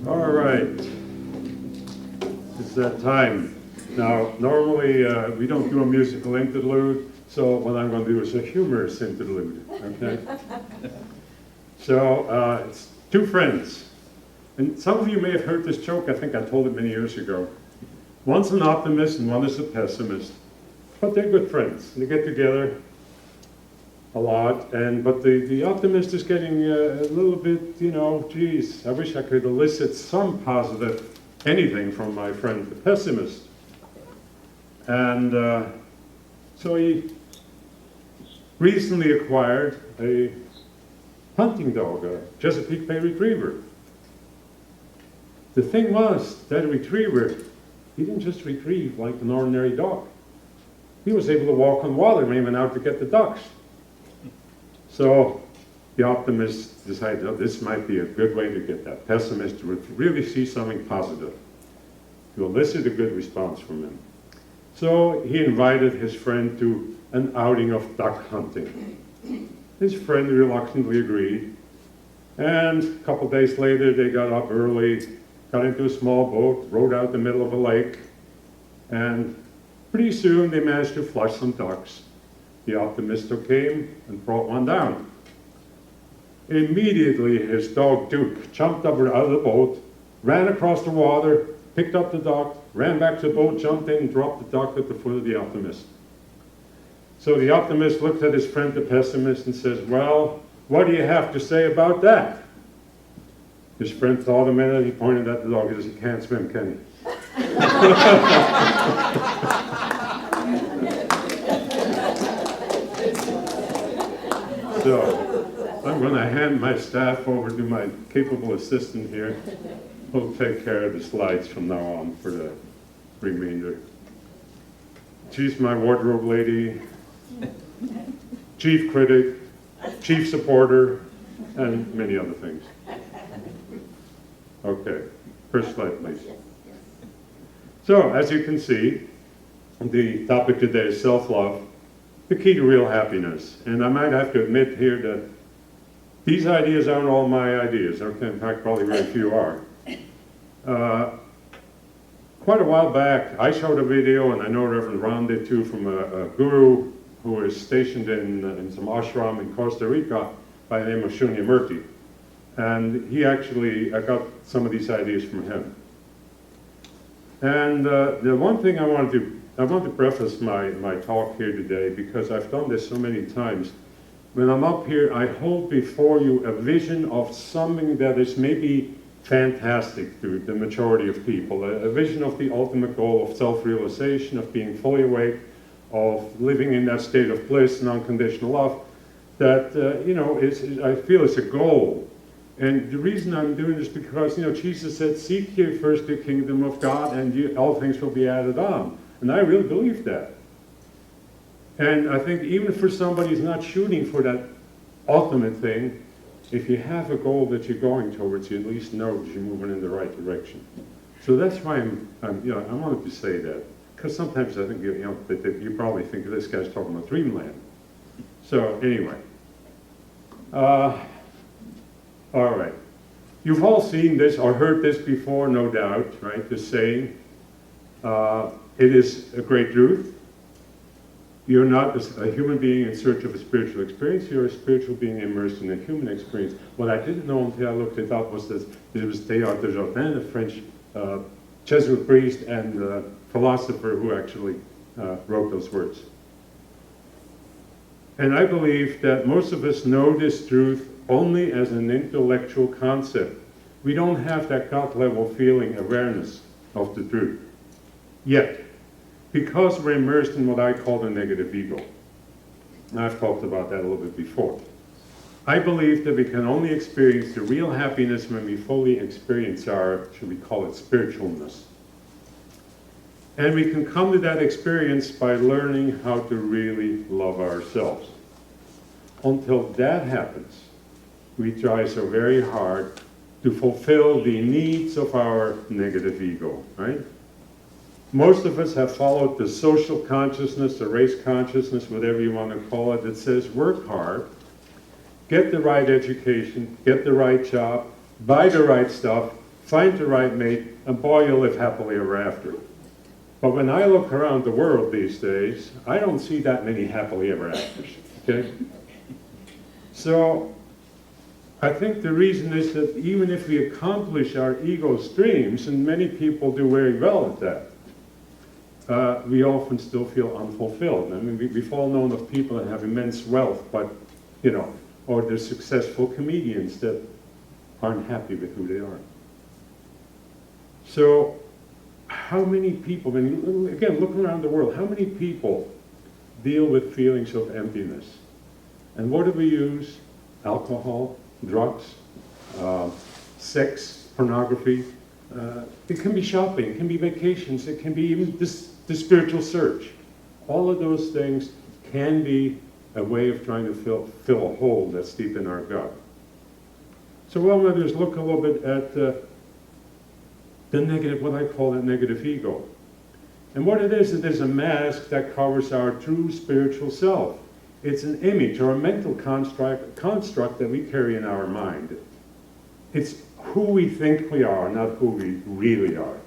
All right, it's that time. Now, normally we don't do a musical interlude, so what I'm going to do is a humorous interlude, okay? So, it's two friends. And some of you may have heard this joke, I think I told it many years ago. One's an optimist and one is a pessimist. But they're good friends. They get together a lot, but the optimist is getting a little bit, you know, geez, I wish I could elicit some positive anything from my friend, the pessimist. And so he recently acquired a hunting dog, a Chesapeake Bay Retriever. The thing was, that retriever, he didn't just retrieve like an ordinary dog. He was able to walk on water when he went out to get the ducks. So the optimist decided, oh, this might be a good way to get that pessimist to really see something positive, to elicit a good response from him. So he invited his friend to an outing of duck hunting. His friend reluctantly agreed, and a couple days later they got up early, got into a small boat, rowed out the middle of a lake, and pretty soon they managed to flush some ducks. The optimist came and brought one down. Immediately his dog Duke jumped up out of the boat, ran across the water, picked up the duck, ran back to the boat, jumped in and dropped the duck at the foot of the optimist. So the optimist looked at his friend the pessimist and says, well, what do you have to say about that? His friend thought a minute, he pointed at the dog and said, he can't swim, can he? So I'm going to hand my staff over to my capable assistant here, who'll take care of the slides from now on for the remainder. She's my wardrobe lady, chief critic, chief supporter, and many other things. Okay, first slide, please. So, as you can see, the topic today is self-love, the key to real happiness. And I might have to admit here that these ideas aren't all my ideas. In fact, probably very few are. Quite a while back, I showed a video, and I know Reverend Ron did too, from a guru who is stationed in some ashram in Costa Rica by the name of Shunyamurti. And he actually, I got some of these ideas from him. And the one thing I want to preface my talk here today, because I've done this so many times. When I'm up here, I hold before you a vision of something that is maybe fantastic to the majority of people, a vision of the ultimate goal of self-realization, of being fully awake, of living in that state of bliss and unconditional love, that, I feel is a goal. And the reason I'm doing this is because, Jesus said, seek ye first the kingdom of God and all things will be added on. And I really believe that. And I think even for somebody who's not shooting for that ultimate thing, if you have a goal that you're going towards, you at least know that you're moving in the right direction. So that's why I wanted to say that. Because sometimes I think, that you probably think this guy's talking about dreamland. So anyway. All right. You've all seen this or heard this before, no doubt, right? The saying, it is a great truth. You're not a human being in search of a spiritual experience. You're a spiritual being immersed in a human experience. What I didn't know until I looked it up was that it was Teilhard de Chardin, a French Jesuit priest and philosopher who actually wrote those words. And I believe that most of us know this truth only as an intellectual concept. We don't have that gut level feeling awareness of the truth yet, because we're immersed in what I call the negative ego. And I've talked about that a little bit before. I believe that we can only experience the real happiness when we fully experience our, should we call it, spiritualness. And we can come to that experience by learning how to really love ourselves. Until that happens, we try so very hard to fulfill the needs of our negative ego, right? Most of us have followed the social consciousness, the race consciousness, whatever you want to call it, that says work hard, get the right education, get the right job, buy the right stuff, find the right mate, and boy, you'll live happily ever after. But when I look around the world these days, I don't see that many happily ever afters, okay? So I think the reason is that even if we accomplish our ego's dreams, and many people do very well at that, we often still feel unfulfilled. I mean, we've all known of people that have immense wealth, but, you know, or they're successful comedians that aren't happy with who they are. So how many people, when you, again, look around the world, how many people deal with feelings of emptiness? And what do we use? Alcohol, drugs, sex, pornography. It can be shopping, it can be vacations, it can be even the spiritual search. All of those things can be a way of trying to fill a hole that's deep in our gut. So what I'm going to do is look a little bit at the negative, what I call the negative ego. And what it is a mask that covers our true spiritual self. It's an image or a mental construct that we carry in our mind. It's who we think we are, not who we really are.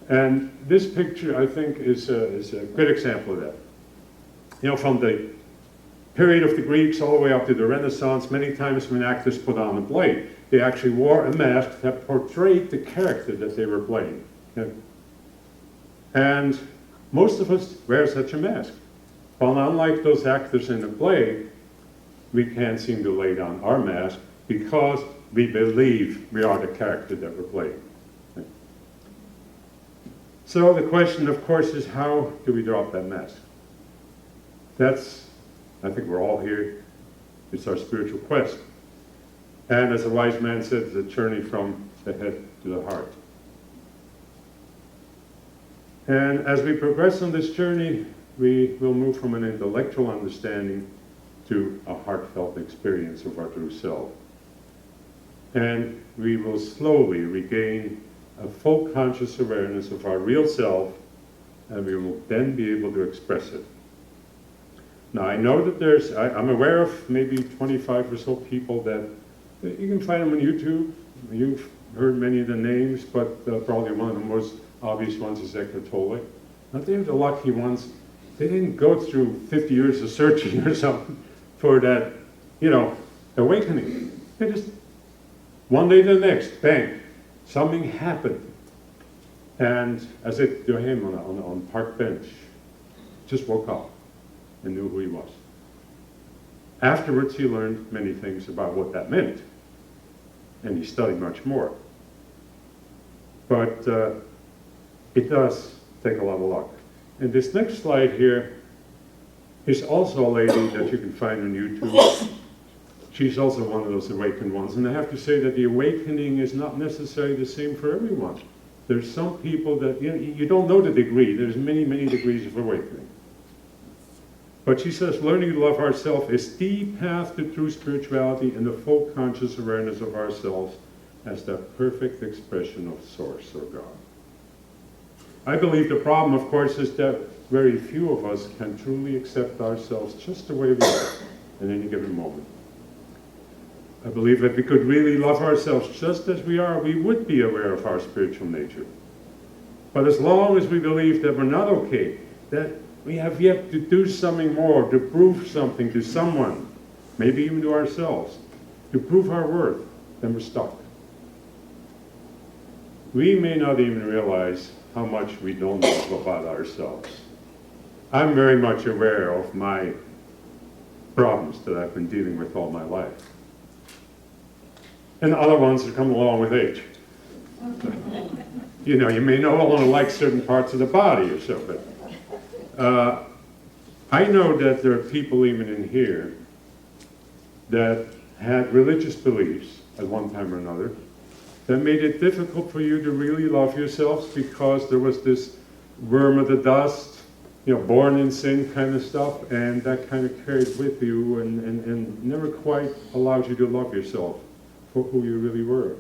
And this picture, I think, is a good example of that. You know, from the period of the Greeks all the way up to the Renaissance, many times when actors put on a play, they actually wore a mask that portrayed the character that they were playing. Okay? And most of us wear such a mask. Well, unlike those actors in the play, we can't seem to lay down our mask because we believe we are the character that we're playing. Okay? So the question, of course, is how do we drop that mask? That's, I think we're all here. It's our spiritual quest. And as a wise man said, it's a journey from the head to the heart. And as we progress on this journey, we will move from an intellectual understanding to a heartfelt experience of our true self. And we will slowly regain a full conscious awareness of our real self, and we will then be able to express it. Now, I know that I'm aware of maybe 25 or so people that, you can find them on YouTube. You've heard many of the names, but probably one of the most obvious ones is Eckhart Tolle. Now, they're the lucky ones. They didn't go through 50 years of searching or something for that, you know, awakening. They just, one day to the next, bang, something happened. And as if to him on a park bench, just woke up and knew who he was. Afterwards, he learned many things about what that meant, and he studied much more. But it does take a lot of luck. And this next slide here is also a lady that you can find on YouTube. She's also one of those awakened ones. And I have to say that the awakening is not necessarily the same for everyone. There's some people that, you know, you don't know the degree. There's many, many degrees of awakening. But she says, learning to love ourselves is the path to true spirituality and the full conscious awareness of ourselves as the perfect expression of Source or God. I believe the problem, of course, is that very few of us can truly accept ourselves just the way we are in any given moment. I believe that we could really love ourselves just as we are, we would be aware of our spiritual nature. But as long as we believe that we're not okay, that we have yet to do something more, to prove something to someone, maybe even to ourselves, to prove our worth, then we're stuck. We may not even realize how much we don't know about ourselves. I'm very much aware of my problems that I've been dealing with all my life. And other ones that come along with age. You know, you may no longer like certain parts of the body or so, but I know that there are people even in here that had religious beliefs at one time or another that made it difficult for you to really love yourselves because there was this worm of the dust, you know, born in sin kind of stuff, and that kind of carried with you and never quite allowed you to love yourself for who you really were.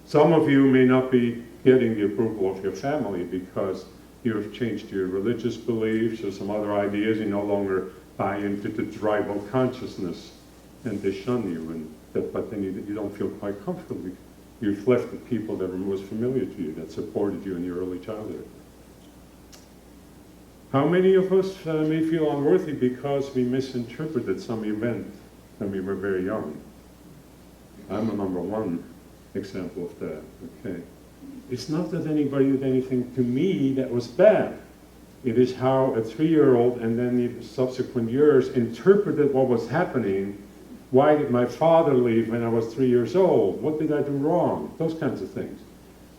Some of you may not be getting the approval of your family because you have changed your religious beliefs or some other ideas. You no longer buy into the tribal consciousness, and they shun you and but then you don't feel quite comfortable. You've left the people that were most familiar to you, that supported you in your early childhood. How many of us may feel unworthy because we misinterpreted some event when we were very young? I'm a number one example of that, okay? It's not that anybody did anything to me that was bad. It is how a 3-year-old and then the subsequent years interpreted what was happening. Why did my father leave when I was 3 years old? What did I do wrong? Those kinds of things.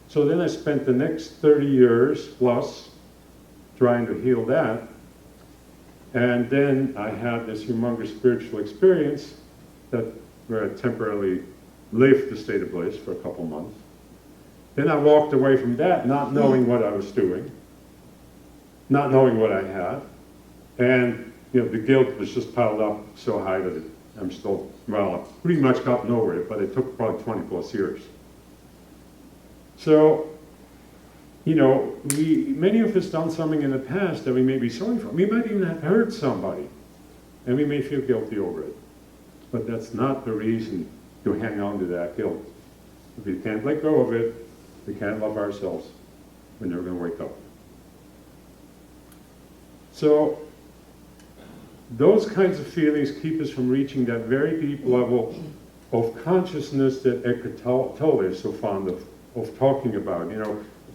So then I spent the next 30 years plus trying to heal that. And then I had this humongous spiritual experience where I temporarily lived the state of bliss for a couple months. Then I walked away from that not knowing what I was doing, not knowing what I had, and the guilt was just piled up so high that I'm still, I pretty much gotten over it, but it took probably 20 plus years. So, many of us done something in the past that we may be sorry for. We might even have hurt somebody, and we may feel guilty over it. But that's not the reason to hang on to that guilt. If we can't let go of it, we can't love ourselves. We're never going to wake up. So, those kinds of feelings keep us from reaching that very deep level of consciousness that Eckhart Tolle is so fond of talking about.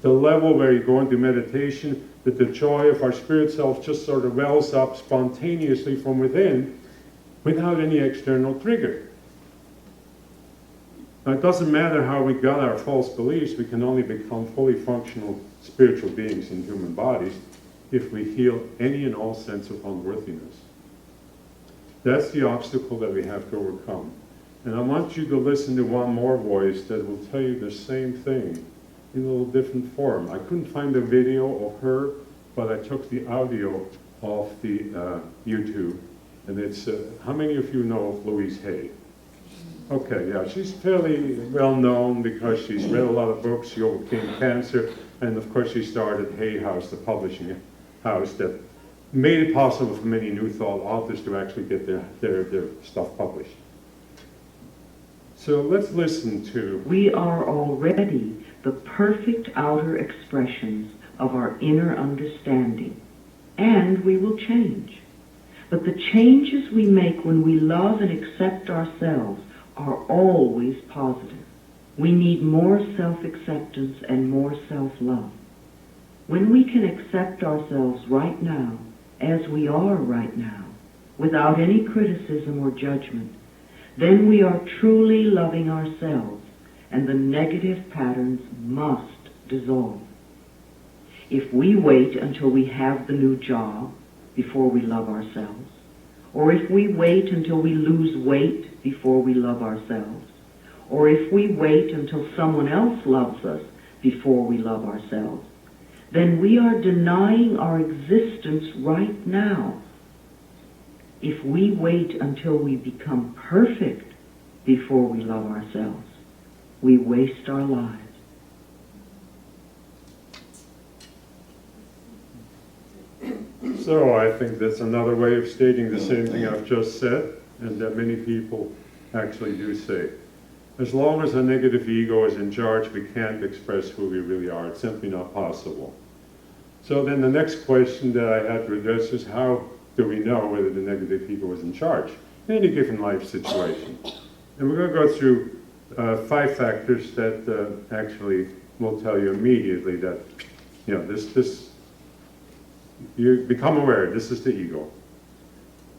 The level where you go into meditation, that the joy of our spirit self just sort of wells up spontaneously from within without any external trigger. Now, it doesn't matter how we got our false beliefs, we can only become fully functional spiritual beings in human bodies if we heal any and all sense of unworthiness. That's the obstacle that we have to overcome. And I want you to listen to one more voice that will tell you the same thing in a little different form. I couldn't find a video of her, but I took the audio off the YouTube. And it's, how many of you know of Louise Hay? Okay, yeah, she's fairly well known because she's read a lot of books. She overcame cancer, and of course she started Hay House, the publishing house that made it possible for many New Thought authors to actually get their stuff published. So let's listen to... We are already the perfect outer expressions of our inner understanding, and we will change. But the changes we make when we love and accept ourselves are always positive. We need more self-acceptance and more self-love. When we can accept ourselves right now, as we are right now, without any criticism or judgment, then we are truly loving ourselves, and the negative patterns must dissolve. If we wait until we have the new job before we love ourselves, or if we wait until we lose weight before we love ourselves, or if we wait until someone else loves us before we love ourselves, then we are denying our existence right now. If we wait until we become perfect before we love ourselves, we waste our lives. So I think that's another way of stating the same thing I've just said, and that many people actually do say. As long as a negative ego is in charge, we can't express who we really are. It's simply not possible. So then the next question that I had to address is, how do we know whether the negative ego is in charge in any given life situation? And we're going to go through 5 factors that actually will tell you immediately that, you become aware, this is the ego.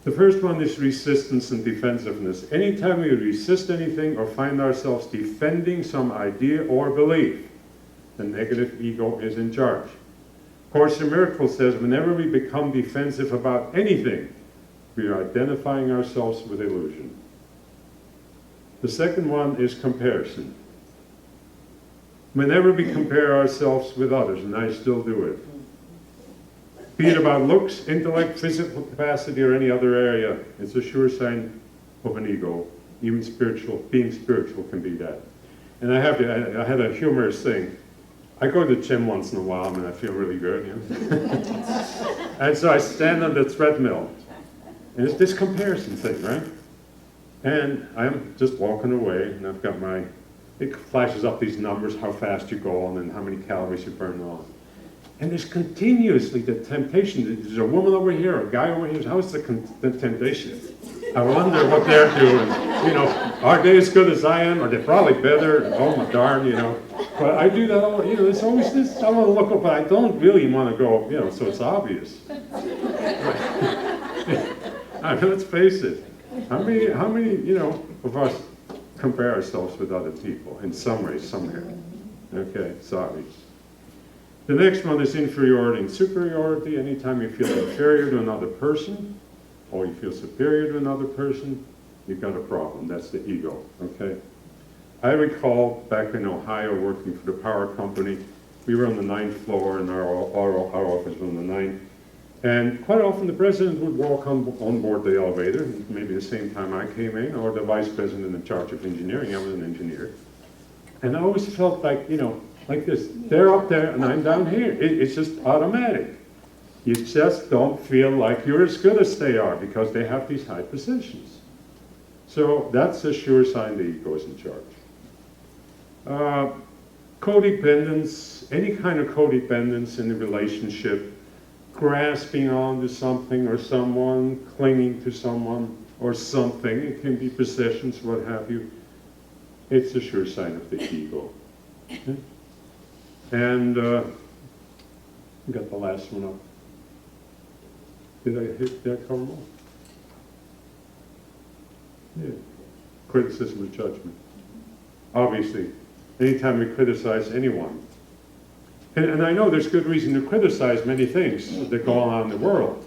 The first one is resistance and defensiveness. Anytime we resist anything or find ourselves defending some idea or belief, the negative ego is in charge. Course in Miracles says, whenever we become defensive about anything, we are identifying ourselves with illusion. The second one is comparison. Whenever we compare ourselves with others, and I still do it, be it about looks, intellect, physical capacity, or any other area, it's a sure sign of an ego. Even being spiritual can be that. And I had a humorous thing. I go to the gym once in a while and I feel really good, And so I stand on the treadmill. And it's this comparison thing, right? And I'm just walking away, and I've got it flashes up these numbers, how fast you go on and how many calories you burn on. And there's continuously the temptation. There's a woman over here, a guy over here. How is the temptation? I wonder what they're doing. Are they as good as I am? Are they probably better? Oh my darn, But I do that all, there's always this, I want to look up, but I don't really want to go, so it's obvious. Let's face it. How many, of us compare ourselves with other people in some way, somewhere? Okay, it's obvious. The next one is inferiority and superiority. Anytime you feel inferior to another person, or you feel superior to another person, you've got a problem. That's the ego, okay? I recall back in Ohio working for the power company, we were on the 9th floor and our office was on the 9th. And quite often the president would walk on board the elevator, maybe the same time I came in, or the vice president in charge of engineering. I was an engineer. And I always felt like, like this. They're up there and I'm down here. It's just automatic. You just don't feel like you're as good as they are because they have these high positions. So that's a sure sign the ego is in charge. Codependence, any kind of codependence in a relationship, grasping onto something or someone, clinging to someone or something, it can be possessions, what have you, it's a sure sign of the ego. Okay? And got the last one up. Did I cover them all? Yeah. Criticism and judgment. Obviously, anytime we criticize anyone, and I know there's good reason to criticize many things that go on in the world.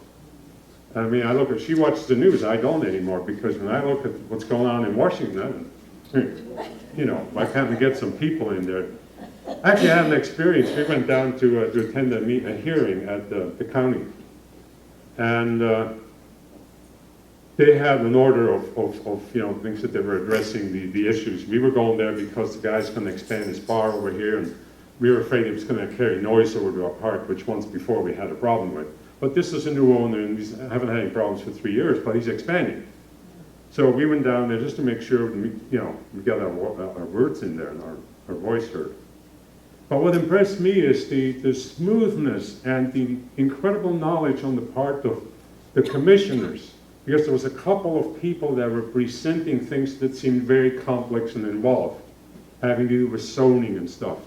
I mean, she watches the news, I don't anymore, because when I look at what's going on in Washington, why can't we get some people in there? Actually, I had an experience. We went down to attend a hearing at the county. And they had an order of things that they were addressing, the issues. We were going there because the guy's going to expand his bar over here, and we were afraid he was going to carry noise over to our park, which once before we had a problem with. But this is a new owner, and we haven't had any problems for 3 years, but he's expanding. So we went down there just to make sure we got our words in there and our voice heard. But what impressed me is the smoothness and the incredible knowledge on the part of the commissioners, because there was a couple of people that were presenting things that seemed very complex and involved, having to do with zoning and stuff.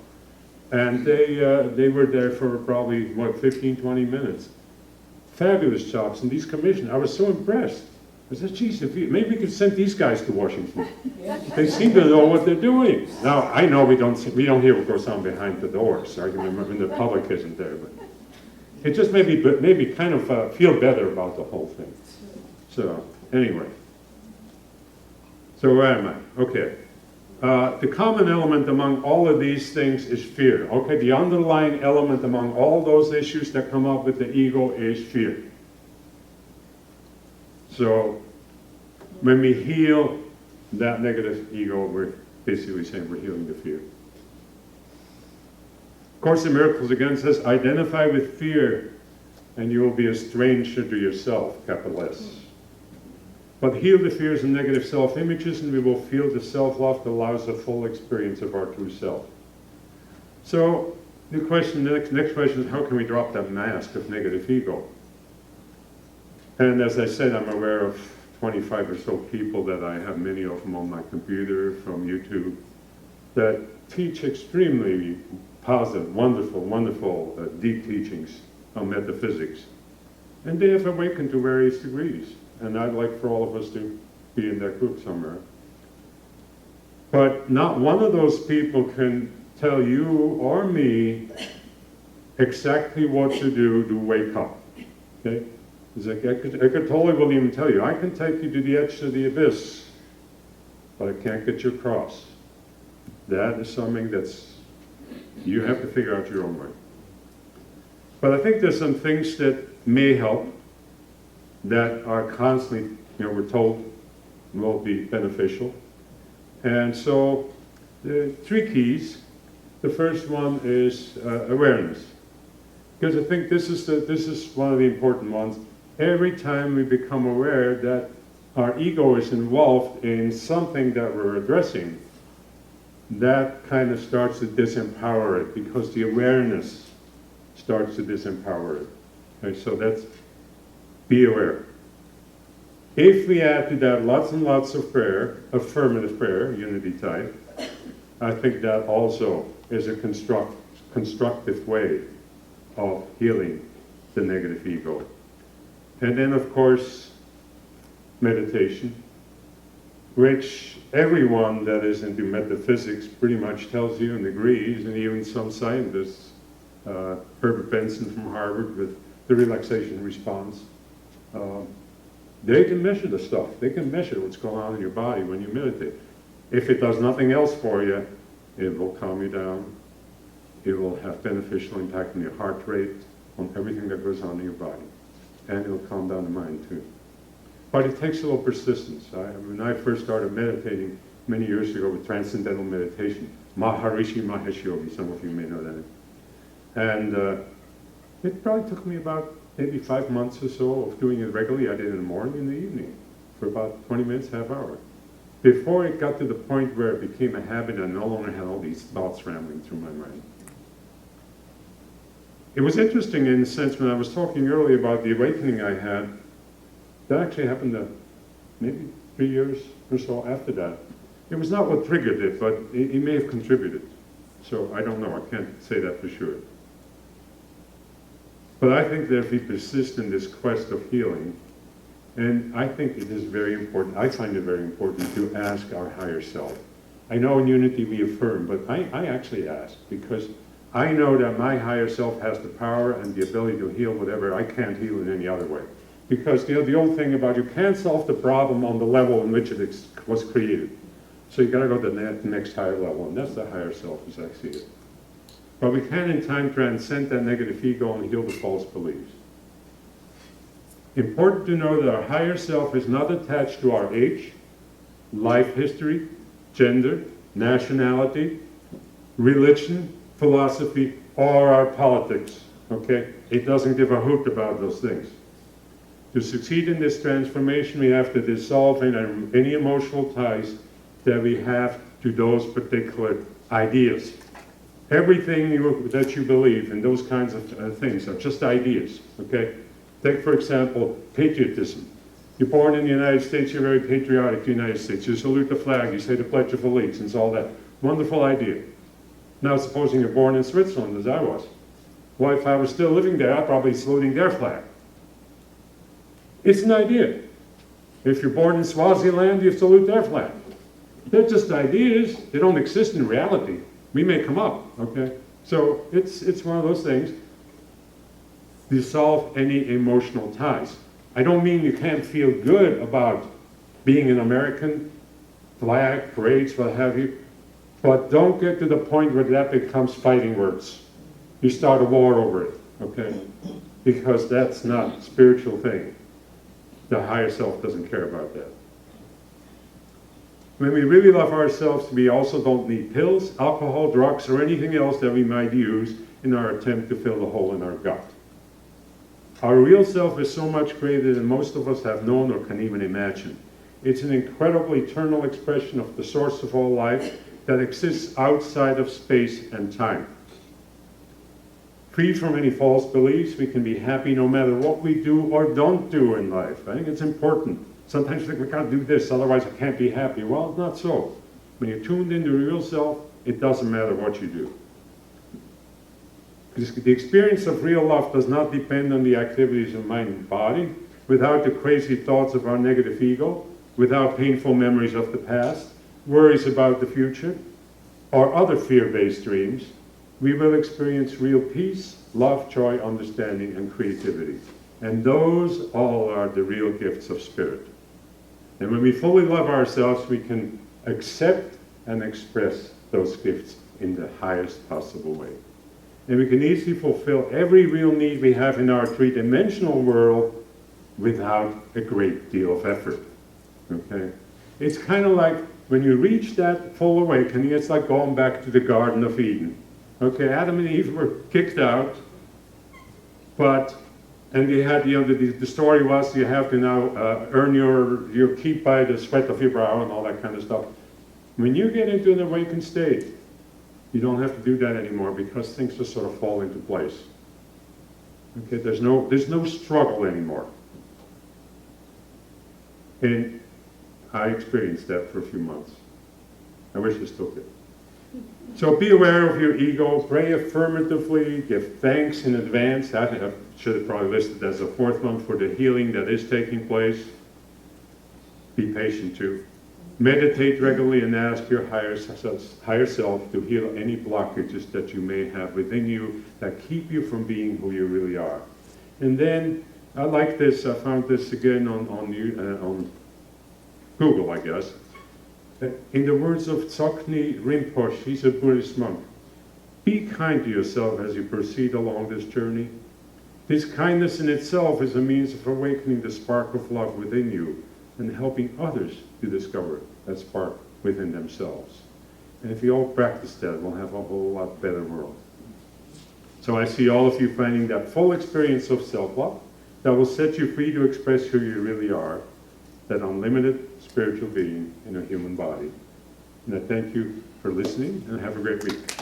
And they were there for probably, 15, 20 minutes. Fabulous jobs. And these commissioners, I was so impressed. I said, geez, maybe we could send these guys to Washington. They seem to know what they're doing. Now, I know we don't hear what goes on behind the doors, when the public isn't there, but it just made me kind of feel better about the whole thing. So, anyway. So where am I? Okay. The common element among all of these things is fear. Okay, the underlying element among all those issues that come up with the ego is fear. So, when we heal that negative ego, we're basically saying we're healing the fear. Course in Miracles again says, identify with fear and you will be a stranger to yourself, capital S. But heal the fears and negative self-images and we will feel the self-love that allows a full experience of our true self. So, the next question is, how can we drop that mask of negative ego? And as I said, I'm aware of 25 or so people that I have, many of them on my computer from YouTube, that teach extremely positive, wonderful, deep teachings on metaphysics. And they have awakened to various degrees. And I'd like for all of us to be in that group somewhere. But not one of those people can tell you or me exactly what to do to wake up. Okay? It's like Eckhart Tolle will even tell you, I can take you to the edge of the abyss, but I can't get you across. That is something you have to figure out your own way. But I think there's some things that may help, that are constantly, we're told will be beneficial. And so, the 3 keys. The first one is awareness. Because I think this is one of the important ones. Every time we become aware that our ego is involved in something that we're addressing, that kind of starts to disempower it because the awareness starts to disempower it. Okay, so that's, be aware. If we add to that lots and lots of prayer, affirmative prayer, unity type, I think that also is a constructive way of healing the negative ego. And then, of course, meditation, which everyone that is into metaphysics pretty much tells you and agrees, and even some scientists, Herbert Benson from Harvard with the relaxation response, they can measure the stuff. They can measure what's going on in your body when you meditate. If it does nothing else for you, it will calm you down. It will have beneficial impact on your heart rate, on everything that goes on in your body. And it'll calm down the mind too. But it takes a little persistence. When I first started meditating many years ago with transcendental meditation, Maharishi Mahesh Yogi, some of you may know that. And it probably took me about maybe 5 months or so of doing it regularly. I did it in the morning and in the evening for about 20 minutes, half hour. Before it got to the point where it became a habit and I no longer had all these thoughts rambling through my mind. It was interesting in the sense when I was talking earlier about the awakening I had, that actually happened maybe 3 years or so after that. It was not what triggered it, but it may have contributed. So I don't know, I can't say that for sure. But I think that if we persist in this quest of healing, and I think it is very important, I find it very important to ask our higher self. I know in Unity we affirm, but I actually ask, because I know that my higher self has the power and the ability to heal whatever I can't heal in any other way. Because the old thing about you can't solve the problem on the level in which it was created. So you got to go to the next higher level, and that's the higher self as I see it. But we can in time transcend that negative ego and heal the false beliefs. Important to know that our higher self is not attached to our age, life history, gender, nationality, religion, philosophy, or our politics, okay? It doesn't give a hoot about those things. To succeed in this transformation, we have to dissolve any emotional ties that we have to those particular ideas. Everything that you believe in those kinds of things are just ideas, okay? Take, for example, patriotism. You're born in the United States, you're very patriotic to the United States. You salute the flag, you say the Pledge of Allegiance, all that. Wonderful idea. Now, supposing you're born in Switzerland, as I was. Well, if I was still living there, I'd probably be saluting their flag. It's an idea. If you're born in Swaziland, you salute their flag. They're just ideas. They don't exist in reality. We make them up, okay? So it's one of those things. Dissolve any emotional ties. I don't mean you can't feel good about being an American, flag, parades, what have you, but don't get to the point where that becomes fighting words. You start a war over it, okay? Because that's not a spiritual thing. The higher self doesn't care about that. When we really love ourselves, we also don't need pills, alcohol, drugs, or anything else that we might use in our attempt to fill the hole in our gut. Our real self is so much greater than most of us have known or can even imagine. It's an incredible eternal expression of the source of all life that exists outside of space and time. Free from any false beliefs, we can be happy no matter what we do or don't do in life. I think it's important. Sometimes you think, we gotta do this, otherwise I can't be happy. Well, not so. When you're tuned into your real self, it doesn't matter what you do. Because the experience of real love does not depend on the activities of mind and body, without the crazy thoughts of our negative ego, without painful memories of the past, worries about the future, or other fear-based dreams. We will experience real peace, love, joy, understanding, and creativity. And those all are the real gifts of spirit. And when we fully love ourselves, we can accept and express those gifts in the highest possible way. And we can easily fulfill every real need we have in our three-dimensional world without a great deal of effort. Okay? It's kind of like when you reach that full awakening, it's like going back to the Garden of Eden. Okay, Adam and Eve were kicked out, but And they had, the story was you have to now earn your keep by the sweat of your brow and all that kind of stuff. When you get into an awakened state, you don't have to do that anymore because things just sort of fall into place. Okay, there's no struggle anymore. And I experienced that for a few months. I wish I still could. So be aware of your ego, pray affirmatively, give thanks in advance. That I should have probably listed as a fourth one for the healing that is taking place. Be patient too. Meditate regularly and ask your higher self to heal any blockages that you may have within you that keep you from being who you really are. And then, I like this, I found this again on Google, I guess. In the words of Tsoknyi Rinpoche, he's a Buddhist monk, be kind to yourself as you proceed along this journey. This kindness in itself is a means of awakening the spark of love within you and helping others to discover that spark within themselves. And if we all practice that, we'll have a whole lot better world. So I see all of you finding that full experience of self-love that will set you free to express who you really are, that unlimited spiritual being in a human body. And I thank you for listening and have a great week.